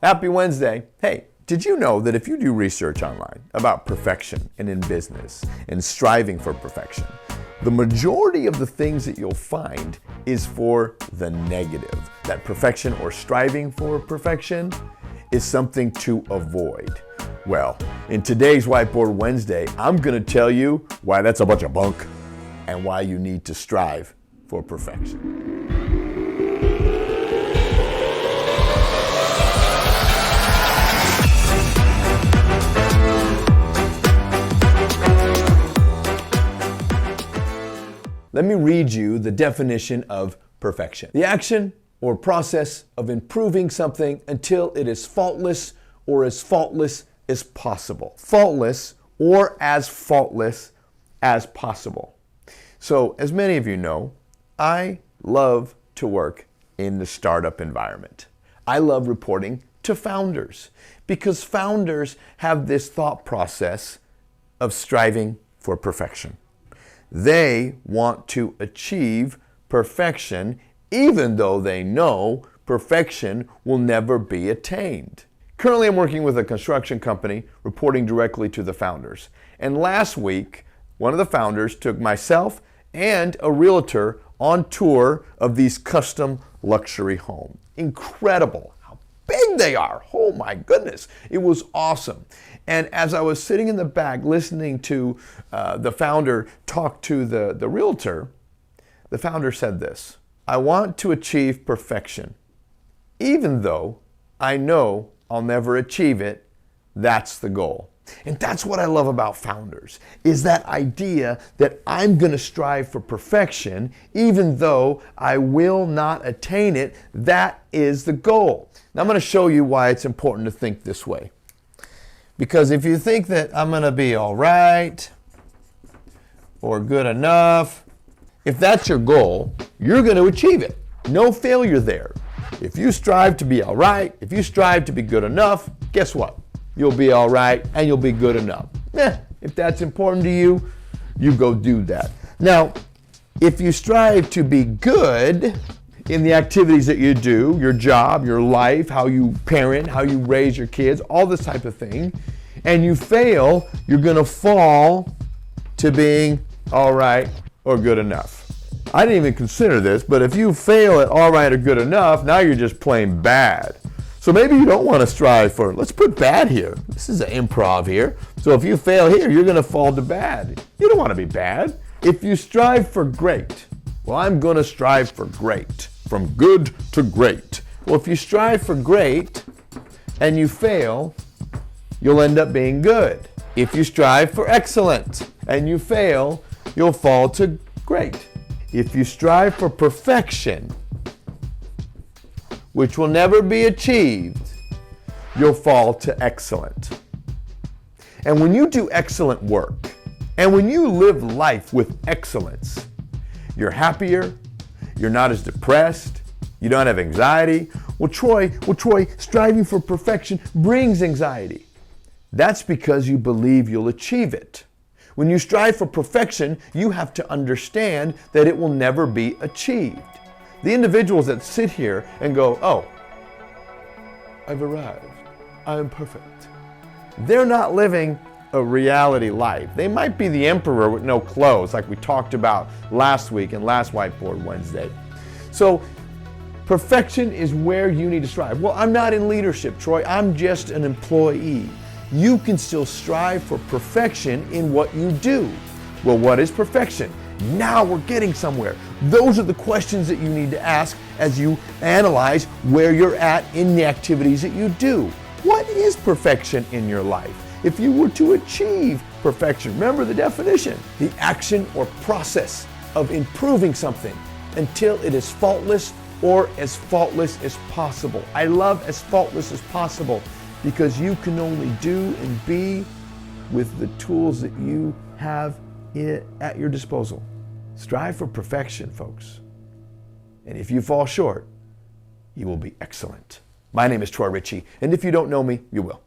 Happy Wednesday. Hey, did you know that if you do research online about perfection and in business and striving for perfection, the majority of the things that you'll find is for the negative. That perfection or striving for perfection is something to avoid. Well, in today's Whiteboard Wednesday, I'm going to tell you why that's a bunch of bunk and why you need to strive for perfection. Let me read you the definition of perfection. The action or process of improving something until it is faultless or as faultless as possible. Faultless or as faultless as possible. So, as many of you know, I love to work in the startup environment. I love reporting to founders because founders have this thought process of striving for perfection. They want to achieve perfection even though they know perfection will never be attained. Currently, I'm working with a construction company reporting directly to the founders. And last week, one of the founders took myself and a realtor on tour of these custom luxury homes. Incredible how big they are. Oh my goodness. It was awesome. And as I was sitting in the back listening to the founder talk to the realtor, the founder said this: I want to achieve perfection. Even though I know I'll never achieve it, that's the goal. And that's what I love about founders, is that idea that I'm going to strive for perfection, even though I will not attain it. That is the goal. Now I'm going to show you why it's important to think this way. Because if you think that I'm going to be all right or good enough, if that's your goal, you're going to achieve it. No failure there. If you strive to be all right, if you strive to be good enough, guess what? You'll be all right and you'll be good enough. If that's important to you, you go do that. Now, if you strive to be good in the activities that you do, your job, your life, how you parent, how you raise your kids, all this type of thing, and you fail, you're going to fall to being all right or good enough. I didn't even consider this, but if you fail at all right or good enough, now you're just plain bad. So maybe you don't want to strive for, let's put bad here. This is an improv here. So if you fail here, you're going to fall to bad. You don't want to be bad. If you strive for great, well, I'm going to strive for great. From good to great. Well, if you strive for great and you fail, you'll end up being good. If you strive for excellent and you fail, you'll fall to great. If you strive for perfection, which will never be achieved, you'll fall to excellent. And when you do excellent work, and when you live life with excellence, you're happier, you're not as depressed, you don't have anxiety. Well, Troy, striving for perfection brings anxiety. That's because you believe you'll achieve it. When you strive for perfection, you have to understand that it will never be achieved. The individuals that sit here and go, oh, I've arrived, I'm perfect. They're not living a reality life. They might be the emperor with no clothes, like we talked about last week and last Whiteboard Wednesday. So perfection is where you need to strive. Well, I'm not in leadership, Troy. I'm just an employee. You can still strive for perfection in what you do. Well, what is perfection? Now we're getting somewhere. Those are the questions that you need to ask as you analyze where you're at in the activities that you do. What is perfection in your life? If you were to achieve perfection, remember the definition: the action or process of improving something until it is faultless or as faultless as possible. I love as faultless as possible because you can only do and be with the tools that you have at your disposal. Strive for perfection, folks. And if you fall short, you will be excellent. My name is Troy Ritchie, and if you don't know me, you will.